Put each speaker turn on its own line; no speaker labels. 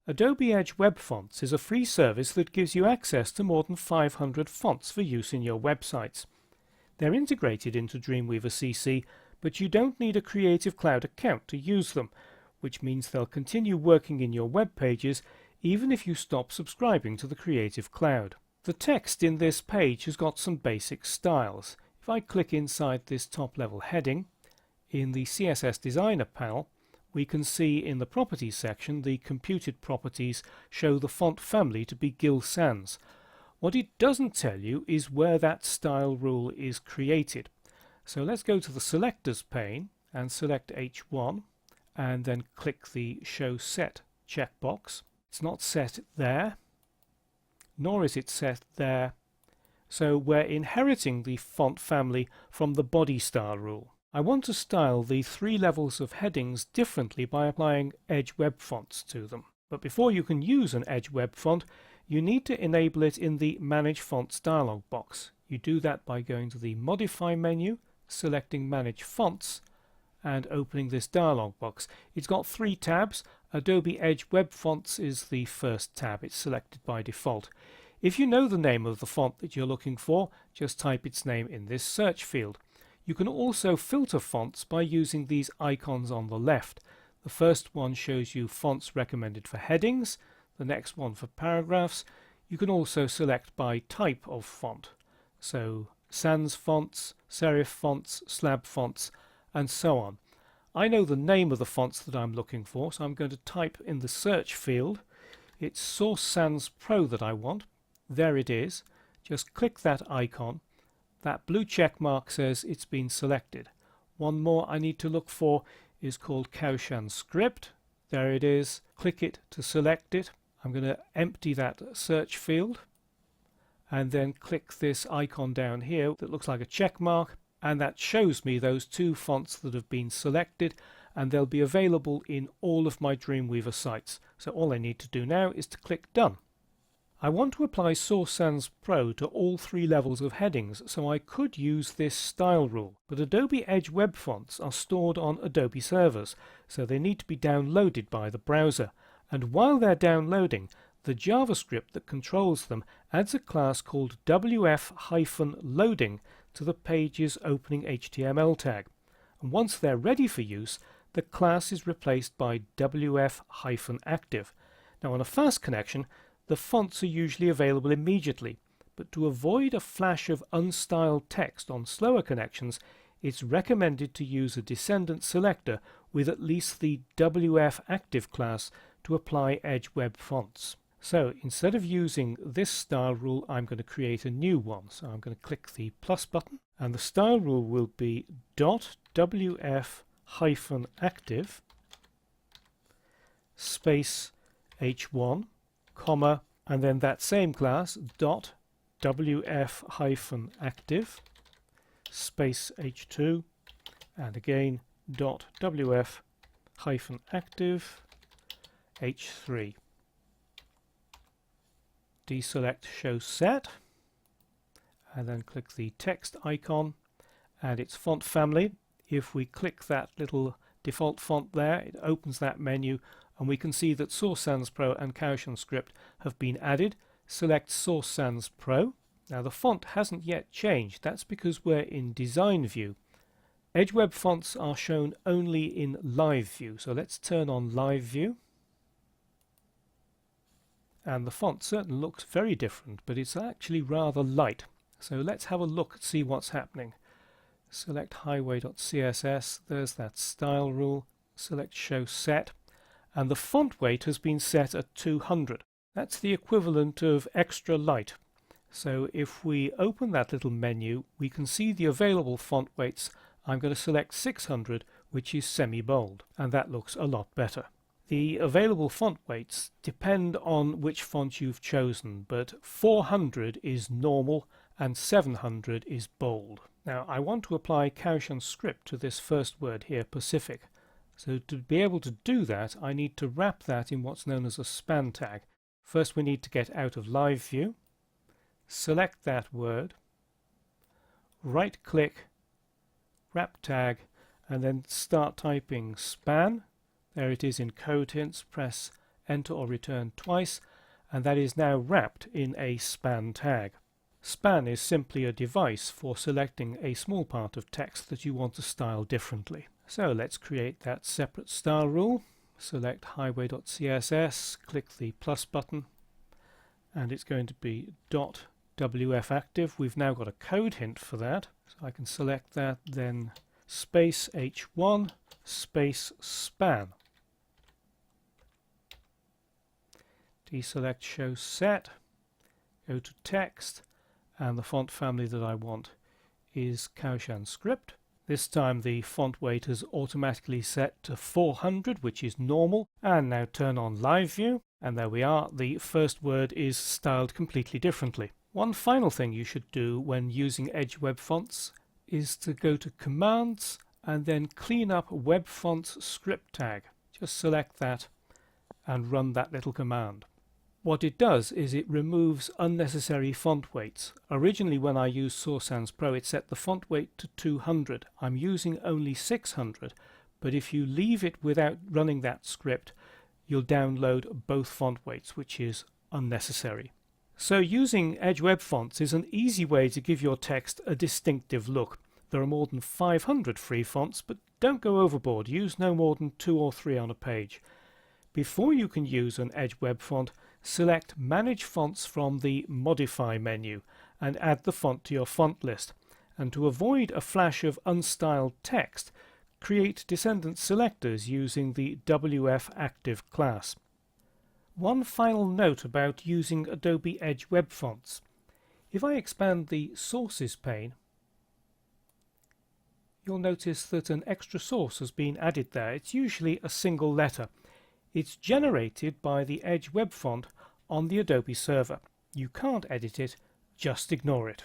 Adobe Edge Web Fonts is a free service that gives you access to more than 500 fonts for use in your websites. They're integrated into Dreamweaver CC, but you don't need a Creative Cloud account to use them, which means they'll continue working in your web pages even if you stop subscribing to the Creative Cloud. The text in this page has got some basic styles. If I click inside this top level heading, in the CSS Designer panel, we can see in the Properties section the computed properties show the font family to be Gill Sans. What it doesn't tell you is where that style rule is created. So let's go to the Selectors pane and select H1 and then click the Show Set checkbox. It's not set there, nor is it set there. So we're inheriting the font family from the body style rule. I want to style the 3 levels of headings differently by applying Edge Web Fonts to them. But before you can use an Edge Web Font, you need to enable it in the Manage Fonts dialog box. You do that by going to the Modify menu, selecting Manage Fonts, and opening this dialog box. It's got 3 tabs. Adobe Edge Web Fonts is the first tab. It's selected by default. If you know the name of the font that you're looking for, just type its name in this search field. You can also filter fonts by using these icons on the left. The first one shows you fonts recommended for headings, the next one for paragraphs. You can also select by type of font, so sans fonts, serif fonts, slab fonts, and so on. I know the name of the fonts that I'm looking for, so I'm going to type in the search field. It's Source Sans Pro that I want. There it is. Just click that icon. That blue check mark says it's been selected. One more I need to look for is called Kaushan Script. There it is. Click it to select it. I'm going to empty that search field and then click this icon down here that looks like a check mark, and that shows me those 2 fonts that have been selected, and they'll be available in all of my Dreamweaver sites. So all I need to do now is to click Done. I want to apply Source Sans Pro to all 3 levels of headings, so I could use this style rule. But Adobe Edge Web Fonts are stored on Adobe servers, so they need to be downloaded by the browser. And while they're downloading, the JavaScript that controls them adds a class called wf-loading to the page's opening HTML tag. And once they're ready for use, the class is replaced by wf-active. Now on a fast connection, the fonts are usually available immediately, but to avoid a flash of unstyled text on slower connections, it's recommended to use a descendant selector with at least the wf-active class to apply Edge Web Fonts. So instead of using this style rule, I'm going to create a new one. So I'm going to click the plus button, and the style rule will be .wf-active space h1, comma, and then that same class .wf-active space h2, and again .wf-active h3. Deselect Show Set, and then click the text icon and its font family. If we click that little default font there, it opens that menu, and we can see that Source Sans Pro and Kaushan Script have been added. Select Source Sans Pro. Now the font hasn't yet changed. That's because we're in Design View. Edge Web Fonts are shown only in Live View, so let's turn on Live View. And the font certainly looks very different, but it's actually rather light. So let's have a look and see what's happening. Select highway.css, there's that style rule. Select Show Set, and the font weight has been set at 200. That's the equivalent of extra light. So if we open that little menu, we can see the available font weights. I'm going to select 600, which is semi-bold, and that looks a lot better. The available font weights depend on which font you've chosen, but 400 is normal and 700 is bold. Now I want to apply Kaushan Script to this first word here, Pacific. So to be able to do that, I need to wrap that in what's known as a span tag. First we need to get out of Live View, select that word, right click, wrap tag, and then start typing span. There it is in code hints. Press enter or return twice, and that is now wrapped in a span tag. Span is simply a device for selecting a small part of text that you want to style differently. So let's create that separate style rule. Select highway.css, click the plus button, and it's going to be .wf active. We've now got a code hint for that, so I can select that, then space h1 space span. Deselect show set, go to text, and the font family that I want is Kaushan script. This time the font weight is automatically set to 400, which is normal, and now turn on live view, and there we are, the first word is styled completely differently. One final thing you should do when using Edge web fonts is to go to commands and then clean up web fonts script tag. Just select that and run that little command. What it does is it removes unnecessary font weights. Originally when I used Source Sans Pro it set the font weight to 200. I'm using only 600, but if you leave it without running that script you'll download both font weights, which is unnecessary. So using Edge web fonts is an easy way to give your text a distinctive look. There are more than 500 free fonts, but don't go overboard. Use no more than 2 or 3 on a page. Before you can use an Edge web font, select Manage Fonts from the Modify menu and add the font to your font list. And to avoid a flash of unstyled text, create descendant selectors using the WF Active class. One final note about using Adobe Edge web fonts. If I expand the Sources pane, you'll notice that an extra source has been added there. It's usually a single letter. It's generated by the Edge web font on the Adobe server. You can't edit it, just ignore it.